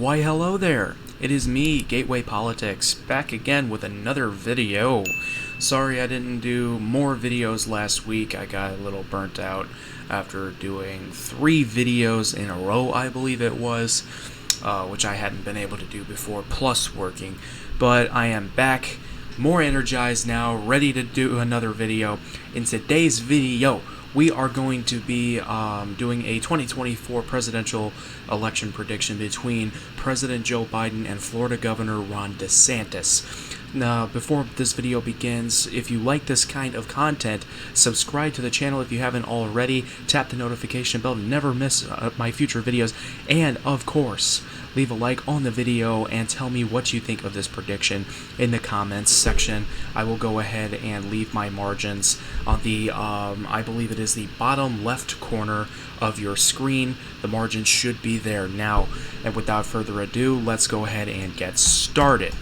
Why hello there, it is me, Gateway Politics, back again with another video. Sorry I didn't do more videos last week. I got a little burnt out after doing 3 videos in a row, I believe it was, which I hadn't been able to do before, plus working. But I am back, more energized now, ready to do another video. In today's video, we are going to be doing a 2024 presidential election prediction between President Joe Biden and Florida Governor Ron DeSantis. Now, before this video begins, if you like this kind of content, subscribe to the channel if you haven't already, tap the notification bell to never miss my future videos, and of course, leave a like on the video and tell me what you think of this prediction in the comments section. I will go ahead and leave my margins on the, I believe it is the bottom left corner of your screen. The margin should be there now. And without further ado, let's go ahead and get started.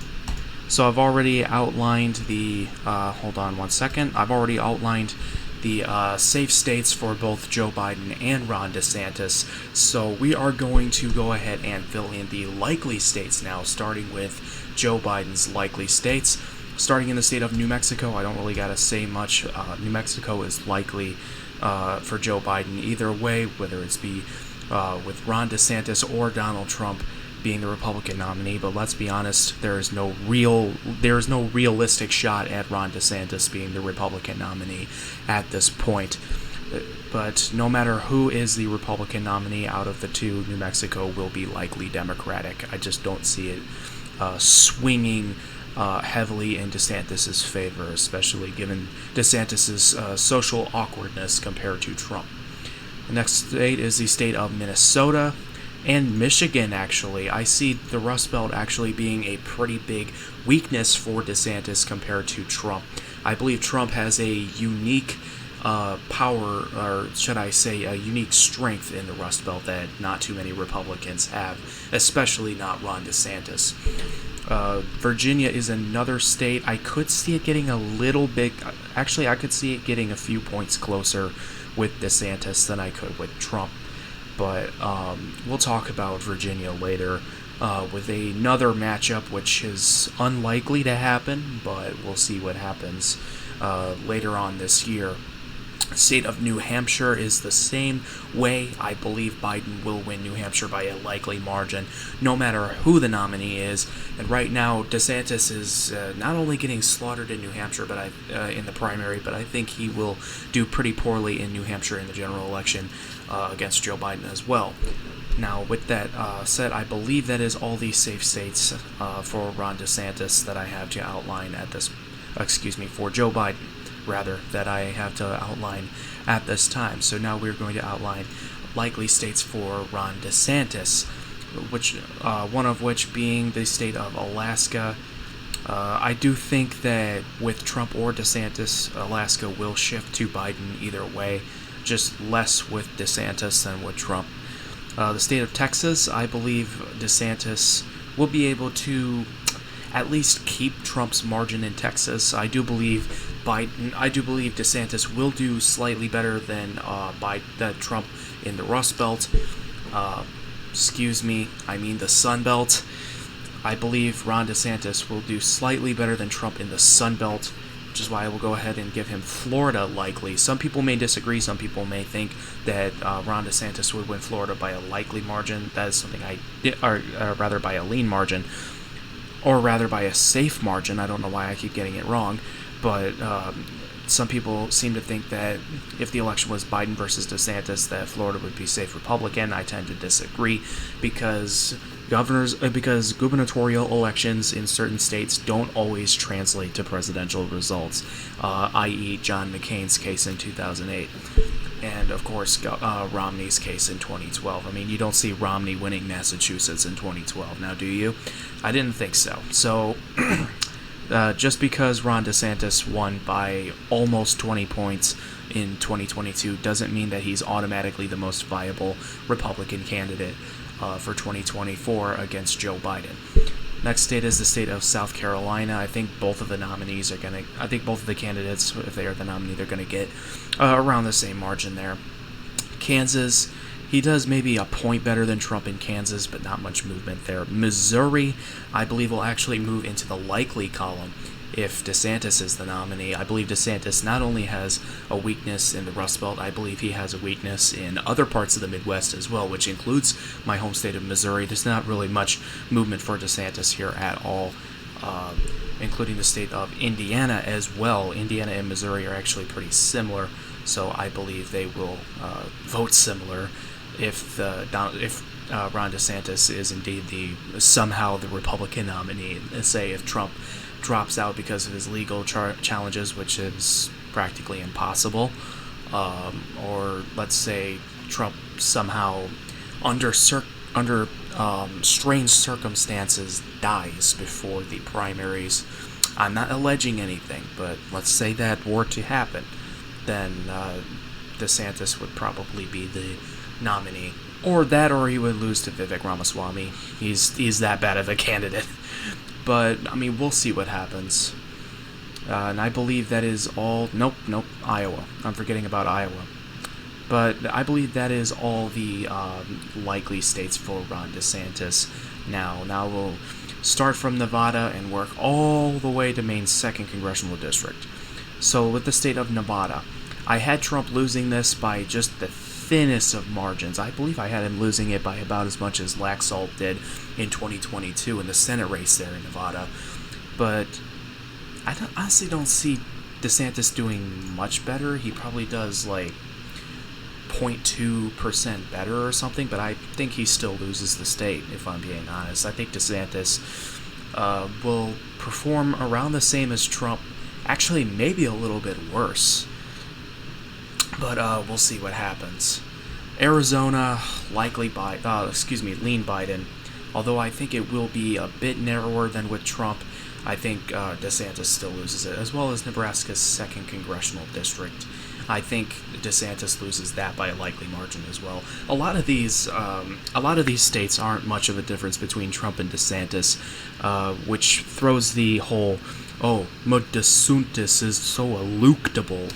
So I've already outlined the, hold on one second, I've already outlined the safe states for both Joe Biden and Ron DeSantis. So we are going to go ahead and fill in the likely states now, starting with Joe Biden's likely states. Starting in the state of New Mexico, I don't really gotta say much. New Mexico is likely for Joe Biden either way, whether it's be with Ron DeSantis or Donald Trump being the Republican nominee. But let's be honest, there is no realistic shot at Ron DeSantis being the Republican nominee at this point. But no matter who is the Republican nominee out of the two, New Mexico will be likely Democratic. I just don't see it swinging heavily in DeSantis' favor, especially given DeSantis' social awkwardness compared to Trump. The next state is the state of Minnesota and Michigan. Actually, I see the Rust Belt actually being a pretty big weakness for DeSantis compared to Trump. I believe Trump has a unique power, or should I say a unique strength in the Rust Belt that not too many Republicans have, especially not Ron DeSantis. Virginia is another state. I could see it getting a little bit, actually I could see it getting a few points closer with DeSantis than I could with Trump. But we'll talk about Virginia later with another matchup, which is unlikely to happen, but we'll see what happens later on this year. State of New Hampshire is the same way. I believe Biden will win New Hampshire by a likely margin, no matter who the nominee is. And right now, DeSantis is not only getting slaughtered in New Hampshire, but in the primary, but I think he will do pretty poorly in New Hampshire in the general election against Joe Biden as well. Now, with that said, I believe that is all the safe states for Ron DeSantis that I have to outline at this, for Joe Biden, rather, that I have to outline at this time. So now we're going to outline likely states for Ron DeSantis, which one of which being the state of Alaska. I do think that with Trump or DeSantis, Alaska will shift to Biden either way, just less with DeSantis than with Trump. The state of Texas, I believe DeSantis will be able to at least keep Trump's margin in Texas. I do believe DeSantis will do slightly better than Trump in the Rust Belt. I mean the Sun Belt. I believe Ron DeSantis will do slightly better than Trump in the Sun Belt, which is why I will go ahead and give him Florida likely. Some people may disagree. Some people may think that Ron DeSantis would win Florida by a likely margin. That is something or rather by a lean margin, or rather by a safe margin. I don't know why I keep getting it wrong, but some people seem to think that if the election was Biden versus DeSantis, that Florida would be safe Republican. I tend to disagree because gubernatorial elections in certain states don't always translate to presidential results, i.e. John McCain's case in 2008. And, of course, Romney's case in 2012. I mean, you don't see Romney winning Massachusetts in 2012, now do you? I didn't think so. So, just because Ron DeSantis won by almost 20 points in 2022 doesn't mean that he's automatically the most viable Republican candidate for 2024 against Joe Biden. Next state is the state of South Carolina. I think both of the nominees are both of the candidates, if they are the nominee, they're going to get around the same margin there. Kansas He does maybe a point better than Trump in Kansas, but not much movement there. Missouri, I believe, will actually move into the likely column if DeSantis is the nominee. I believe DeSantis not only has a weakness in the Rust Belt, I believe he has a weakness in other parts of the Midwest as well, which includes my home state of Missouri. There's not really much movement for DeSantis here at all, including the state of Indiana as well. Indiana and Missouri are actually pretty similar, so I believe they will vote similar if Ron DeSantis is indeed somehow the Republican nominee. Say if Trump drops out because of his legal challenges, which is practically impossible, or let's say Trump somehow under strange circumstances dies before the primaries. I'm not alleging anything, but let's say that were to happen, then DeSantis would probably be the nominee. Or he would lose to Vivek Ramaswamy. He's that bad of a candidate. But, I mean, we'll see what happens. And I believe that is all... Nope, Iowa. I'm forgetting about Iowa. But I believe that is all the likely states for Ron DeSantis now. Now we'll start from Nevada and work all the way to Maine's 2nd Congressional District. So with the state of Nevada, I had Trump losing this by just the thinnest of margins. I believe I had him losing it by about as much as Laxalt did in 2022 in the Senate race there in Nevada. But I honestly don't see DeSantis doing much better. He probably does like 0.2% better or something, but I think he still loses the state, if I'm being honest. I think DeSantis will perform around the same as Trump, actually maybe a little bit worse. But we'll see what happens. Arizona, likely lean Biden. Although I think it will be a bit narrower than with Trump, I think DeSantis still loses it, as well as Nebraska's 2nd Congressional District. I think DeSantis loses that by a likely margin as well. A lot of these states aren't much of a difference between Trump and DeSantis, which throws the whole DeSantis is so eluctable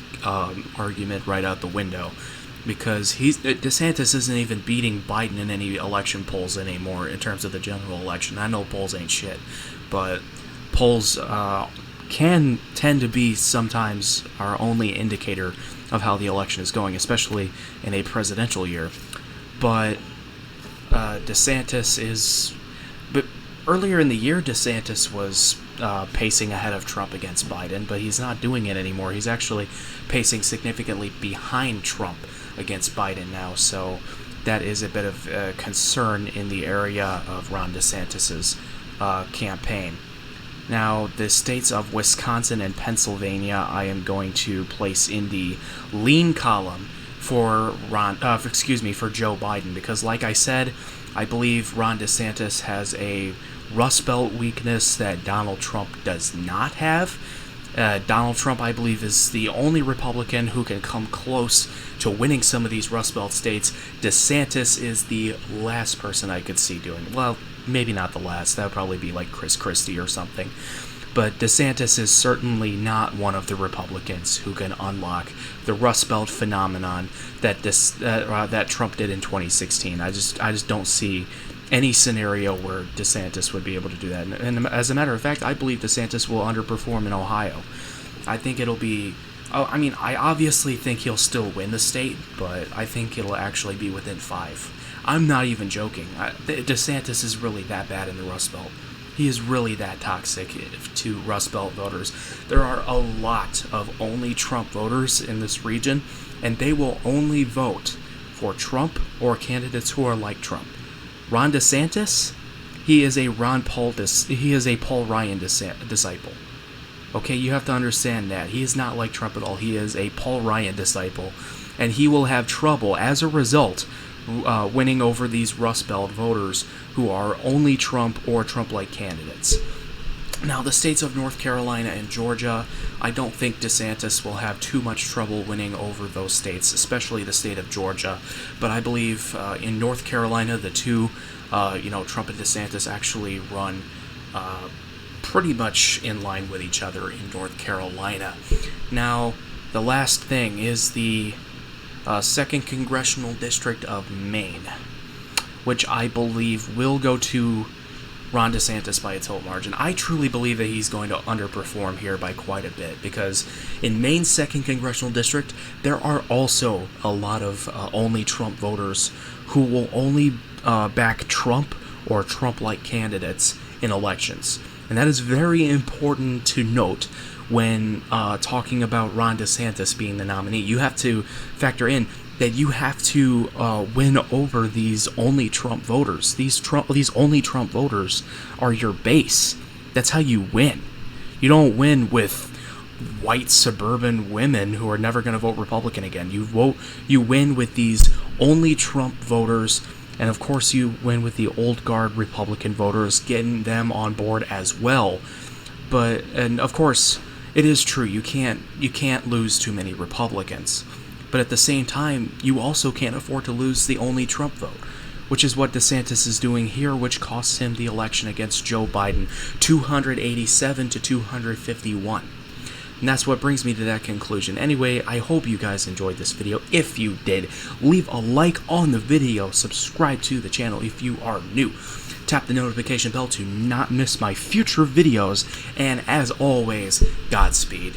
argument right out the window, because DeSantis isn't even beating Biden in any election polls anymore in terms of the general election. I know polls ain't shit, but polls can tend to be sometimes our only indicator of how the election is going, especially in a presidential year. But DeSantis is... But earlier in the year, DeSantis was pacing ahead of Trump against Biden, but he's not doing it anymore. He's actually pacing significantly behind Trump against Biden now, so that is a bit of a concern in the area of Ron DeSantis's campaign. Now, the states of Wisconsin and Pennsylvania, I am going to place in the lean column for Joe Biden, because, like I said, I believe Ron DeSantis has a Rust Belt weakness that Donald Trump does not have. Donald Trump, I believe, is the only Republican who can come close to winning some of these Rust Belt states. DeSantis is the last person I could see doing it. Well, maybe not the last. That would probably be like Chris Christie or something. But DeSantis is certainly not one of the Republicans who can unlock the Rust Belt phenomenon that Trump did in 2016. I just don't see any scenario where DeSantis would be able to do that. And as a matter of fact, I believe DeSantis will underperform in Ohio. I think it'll be... I obviously think he'll still win the state, but I think it'll actually be within 5. I'm not even joking. DeSantis is really that bad in the Rust Belt. He is really that toxic to Rust Belt voters. There are a lot of only Trump voters in this region, and they will only vote for Trump or candidates who are like Trump. Ron DeSantis, he is a Paul Ryan disciple. Okay, you have to understand that. He is not like Trump at all. He is a Paul Ryan disciple, and he will have trouble, as a result, winning over these Rust Belt voters who are only Trump or Trump-like candidates. Now, the states of North Carolina and Georgia, I don't think DeSantis will have too much trouble winning over those states, especially the state of Georgia. But I believe in North Carolina, the two, Trump and DeSantis actually run pretty much in line with each other in North Carolina. Now, the last thing is the 2nd Congressional District of Maine, which I believe will go to Ron DeSantis by a tilt margin. I truly believe that he's going to underperform here by quite a bit, because in Maine's 2nd Congressional District, there are also a lot of only Trump voters who will only back Trump or Trump-like candidates in elections. And that is very important to note when talking about Ron DeSantis being the nominee. You have to factor in that you have to win over these only Trump voters. These only Trump voters are your base. That's how you win. You don't win with white suburban women who are never going to vote Republican again. You win with these only Trump voters, and of course you win with the old guard Republican voters, getting them on board as well. And of course, it is true, you can't lose too many Republicans. But at the same time, you also can't afford to lose the only Trump vote, which is what DeSantis is doing here, which costs him the election against Joe Biden, 287 to 251. And that's what brings me to that conclusion. Anyway, I hope you guys enjoyed this video. If you did, leave a like on the video, subscribe to the channel if you are new. Tap the notification bell to not miss my future videos, and as always, Godspeed.